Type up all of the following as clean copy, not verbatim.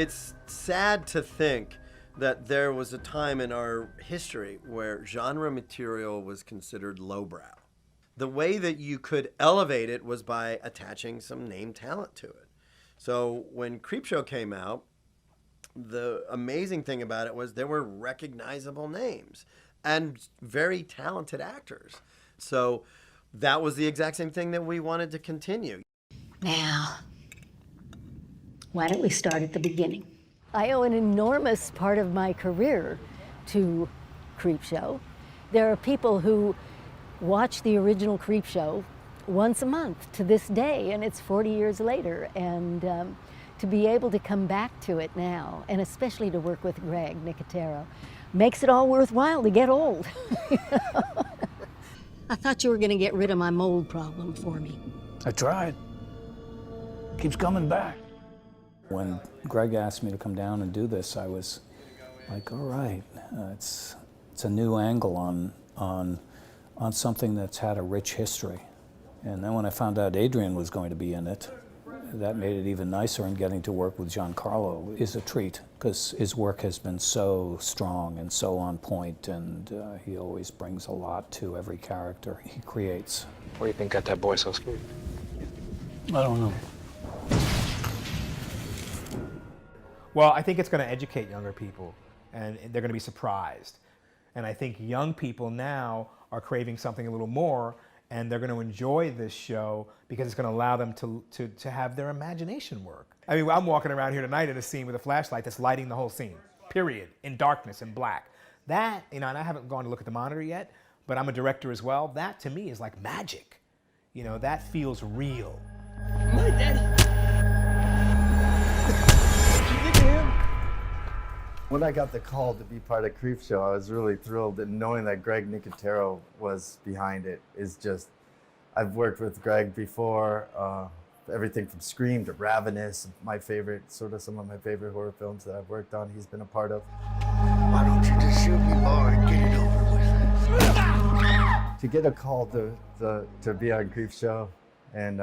It's sad to think that there was a time in our history where genre material was considered lowbrow. The way that you could elevate it was by attaching some name talent to it. So when CREEPSHOW came out, the amazing thing about it was there were recognizable names and very talented actors. So that was the exact same thing that we wanted to continue. Now, why don't we start at the beginning? I owe an enormous part of my career to CREEPSHOW. There are people who watch the original CREEPSHOW once a month to this day, and it's 40 years later. And to be able to come back to it now, and especially to work with Greg Nicotero, makes it all worthwhile to get old. I thought you were going to get rid of my mold problem for me. I tried. Keeps coming back. When Greg asked me to come down and do this, I was like, all right, it's a new angle on something that's had a rich history. And then when I found out Adrian was going to be in it, that made it even nicer, and getting to work with Giancarlo is a treat, because his work has been so strong and so on point, and he always brings a lot to every character he creates. What do you think got that boy so scared? I don't know. Well, I think it's going to educate younger people, and they're going to be surprised. And I think young people now are craving something a little more, and they're going to enjoy this show because it's going to allow them to have their imagination work. I mean, I'm walking around here tonight in a scene with a flashlight that's lighting the whole scene, period, in darkness and black. That, and I haven't gone to look at the monitor yet, but I'm a director as well. That, to me, is like magic. That feels real. My daddy. When I got the call to be part of CREEPSHOW, I was really thrilled, and knowing that Greg Nicotero was behind it is just, I've worked with Greg before, everything from Scream to Ravenous, some of my favorite horror films that I've worked on, he's been a part of. Why don't you just shoot me more and get it over with? To get a call to be on CREEPSHOw and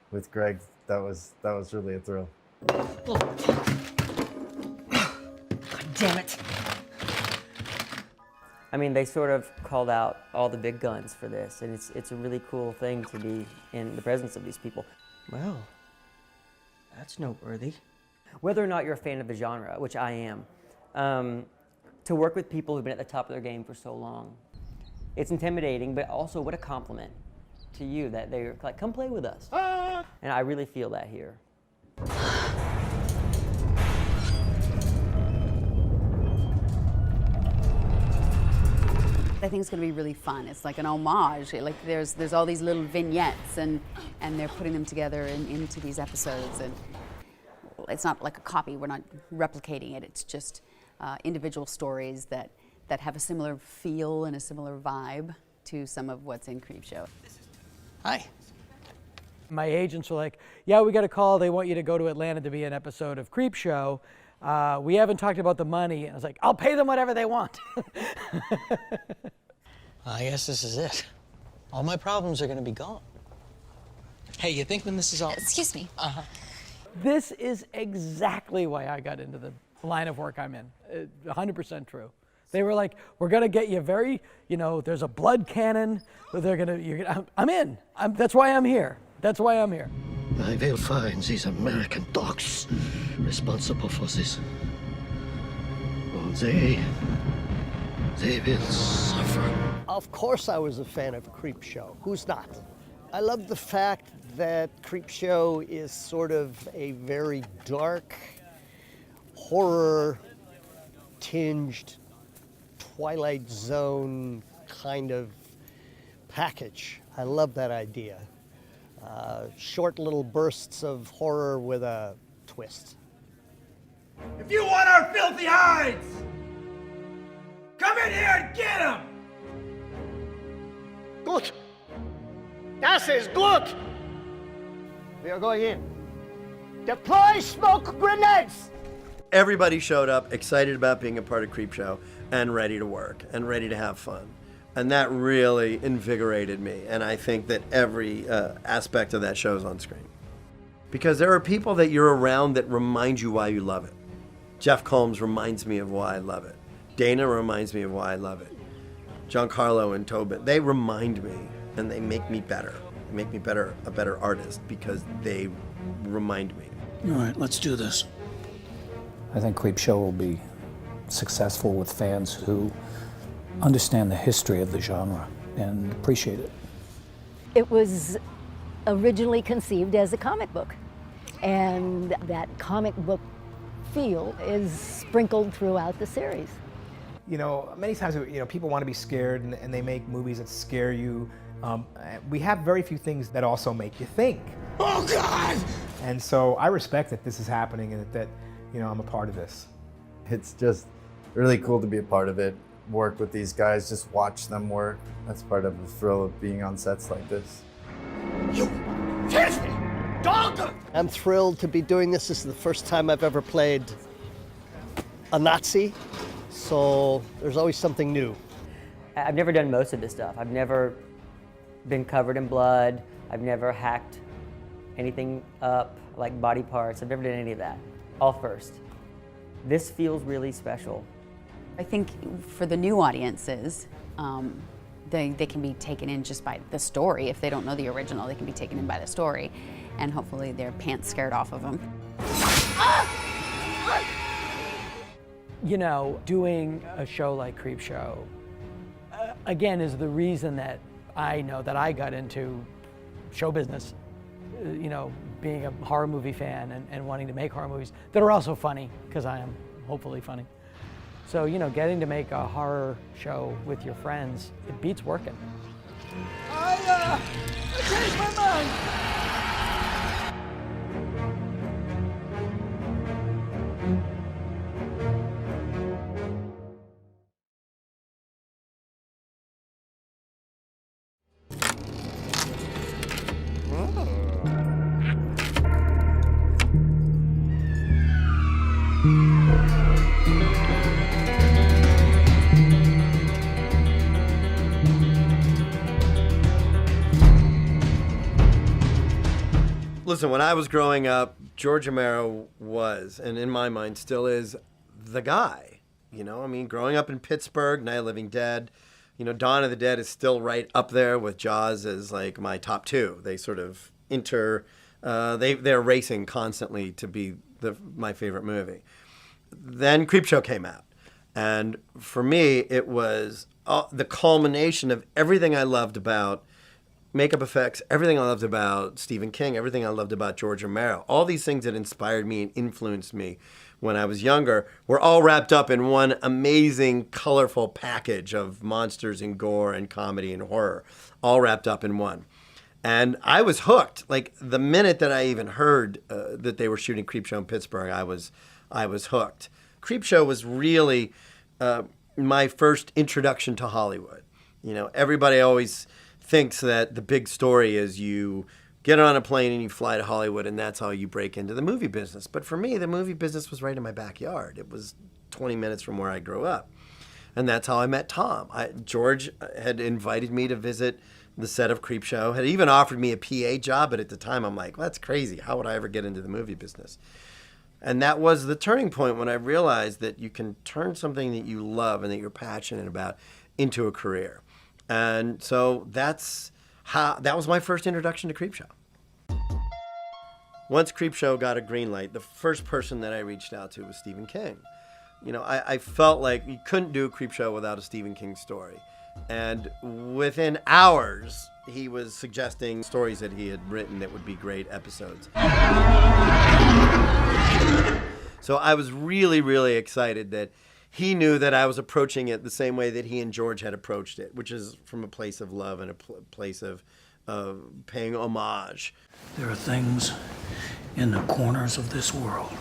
with Greg, that was really a thrill. Damn it. I mean, they sort of called out all the big guns for this, and it's a really cool thing to be in the presence of these people. Well, that's noteworthy. Whether or not you're a fan of the genre, which I am, to work with people who've been at the top of their game for so long, it's intimidating, but also what a compliment to you that they're like, come play with us. And I really feel that here. I think it's going to be really fun. It's like an homage. Like there's all these little vignettes, and they're putting them together into these episodes. And it's not like a copy. We're not replicating it. It's just individual stories that have a similar feel and a similar vibe to some of what's in CREEPSHOw. Hi. My agents were like, yeah, we got a call. They want you to go to Atlanta to be an episode of CREEPSHOw. We haven't talked about the money. And I was like, I'll pay them whatever they want. I guess this is it. All my problems are going to be gone. Hey, you think when this is all... Excuse me. This is exactly why I got into the line of work I'm in. 100% true. They were like, we're going to get you very, there's a blood cannon. I'm in. That's why I'm here. That's why I'm here. I will find these American dogs responsible for this. They will suffer. Of course I was a fan of CREEPSHOw. Who's not? I love the fact that CREEPSHOw is sort of a very dark, horror-tinged, Twilight Zone kind of package. I love that idea. Short little bursts of horror with a twist. If you want our filthy hides, come in here and get them! Good. Das ist gut. We are going in. Deploy smoke grenades! Everybody showed up excited about being a part of CREEPSHOw and ready to work and ready to have fun. And that really invigorated me. And I think that every aspect of that show is on screen. Because there are people that you're around that remind you why you love it. Jeff Combs reminds me of why I love it. Dana reminds me of why I love it. Giancarlo and Tobin, they remind me and they make me better. They make me a better artist because they remind me. All right, let's do this. I think Creepshow will be successful with fans who understand the history of the genre and appreciate it. It was originally conceived as a comic book, and that comic book feel is sprinkled throughout the series. You know, many times, you know, people want to be scared and they make movies that scare you. We have very few things that also make you think. Oh God! And so I respect that this is happening and that you know, I'm a part of this. It's just really cool to be a part of it, work with these guys, just watch them work. That's part of the thrill of being on sets like this. You kiss me, dog! I'm thrilled to be doing this. This is the first time I've ever played a Nazi, so there's always something new. I've never done most of this stuff. I've never been covered in blood. I've never hacked anything up, like body parts. I've never done any of that. All first. This feels really special. I think for the new audiences, they can be taken in just by the story. If they don't know the original, they can be taken in by the story, and hopefully their pants scared off of them. You know, doing a show like Creepshow, again, is the reason that I know that I got into show business. You know, being a horror movie fan and wanting to make horror movies that are also funny, because I am hopefully funny. So, you know, getting to make a horror show with your friends, it beats working. I changed my mind! Listen, when I was growing up, George Romero was, and in my mind still is, the guy. You know, I mean, growing up in Pittsburgh, Night of the Living Dead, you know, Dawn of the Dead is still right up there with Jaws as like my top two. They sort of they're racing constantly to be my favorite movie. Then Creepshow came out. And for me, it was the culmination of everything I loved about makeup effects, everything I loved about Stephen King, everything I loved about George Romero. All these things that inspired me and influenced me when I was younger were all wrapped up in one amazing, colorful package of monsters and gore and comedy and horror, all wrapped up in one. And I was hooked. Like the minute that I even heard that they were shooting Creepshow in Pittsburgh, I was hooked. Creepshow was really my first introduction to Hollywood. You know, everybody always thinks that the big story is you get on a plane and you fly to Hollywood and that's how you break into the movie business. But for me, the movie business was right in my backyard. It was 20 minutes from where I grew up. And that's how I met Tom. George had invited me to visit the set of Creepshow, had even offered me a PA job, but at the time I'm like, well, that's crazy. How would I ever get into the movie business? And that was the turning point when I realized that you can turn something that you love and that you're passionate about into a career. And so that was my first introduction to Creepshow. Once Creepshow got a green light, the first person that I reached out to was Stephen King. You know, I felt like you couldn't do a Creepshow without a Stephen King story. And within hours, he was suggesting stories that he had written that would be great episodes. So I was really, really excited that he knew that I was approaching it the same way that he and George had approached it, which is from a place of love and a place of paying homage. There are things in the corners of this world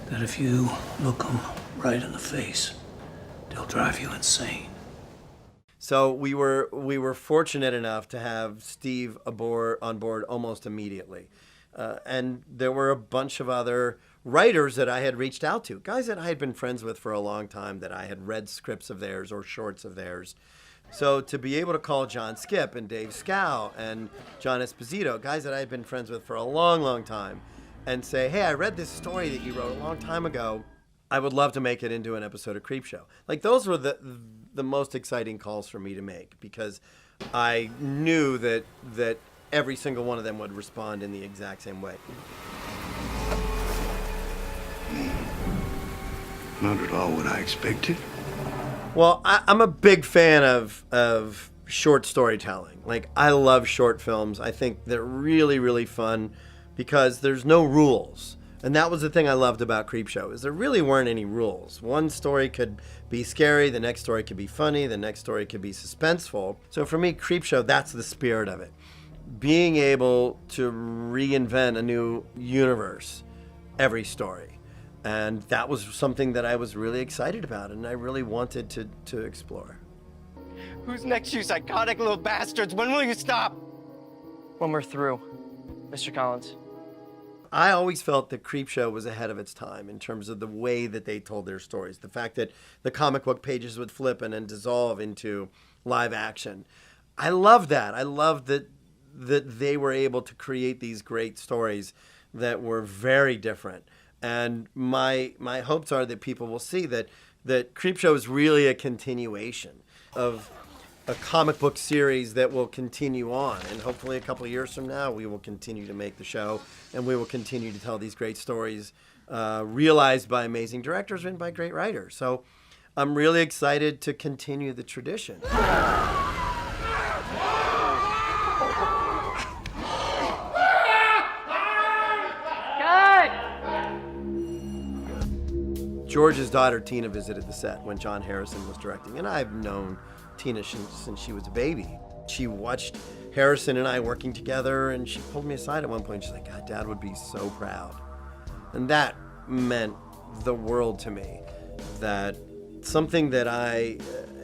that if you look them right in the face, they'll drive you insane. So we were fortunate enough to have Steve on board almost immediately. And there were a bunch of other writers that I had reached out to, guys that I had been friends with for a long time, that I had read scripts of theirs or shorts of theirs. So to be able to call John Skipp and Dave Scow and John Esposito, guys that I had been friends with for a long, long time, and say, hey, I read this story that you wrote a long time ago. I would love to make it into an episode of CREEPSHOW. Like, those were the most exciting calls for me to make, because I knew that every single one of them would respond in the exact same way. Not at all what I expected. Well, I'm a big fan of short storytelling. Like, I love short films. I think they're really, really fun because there's no rules. And that was the thing I loved about CREEPSHOW, is there really weren't any rules. One story could be scary, the next story could be funny, the next story could be suspenseful. So for me, CREEPSHOW, that's the spirit of it. Being able to reinvent a new universe every story. And that was something that I was really excited about and I really wanted to explore. Who's next, you psychotic little bastards? When will you stop? When we're through, Mr. Collins. I always felt that CREEPSHOW was ahead of its time in terms of the way that they told their stories. The fact that the comic book pages would flip and then dissolve into live action. I love that. I love that they were able to create these great stories that were very different. And my hopes are that people will see that CREEPSHOW is really a continuation of a comic book series that will continue on. And hopefully a couple of years from now, we will continue to make the show and we will continue to tell these great stories realized by amazing directors and by great writers. So I'm really excited to continue the tradition. George's daughter, Tina, visited the set when John Harrison was directing, and I've known Tina since she was a baby. She watched Harrison and I working together, and she pulled me aside at one point. She's like, God, Dad would be so proud. And that meant the world to me, that something that I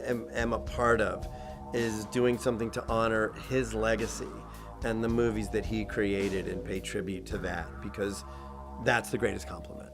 am a part of is doing something to honor his legacy and the movies that he created and pay tribute to that, because that's the greatest compliment.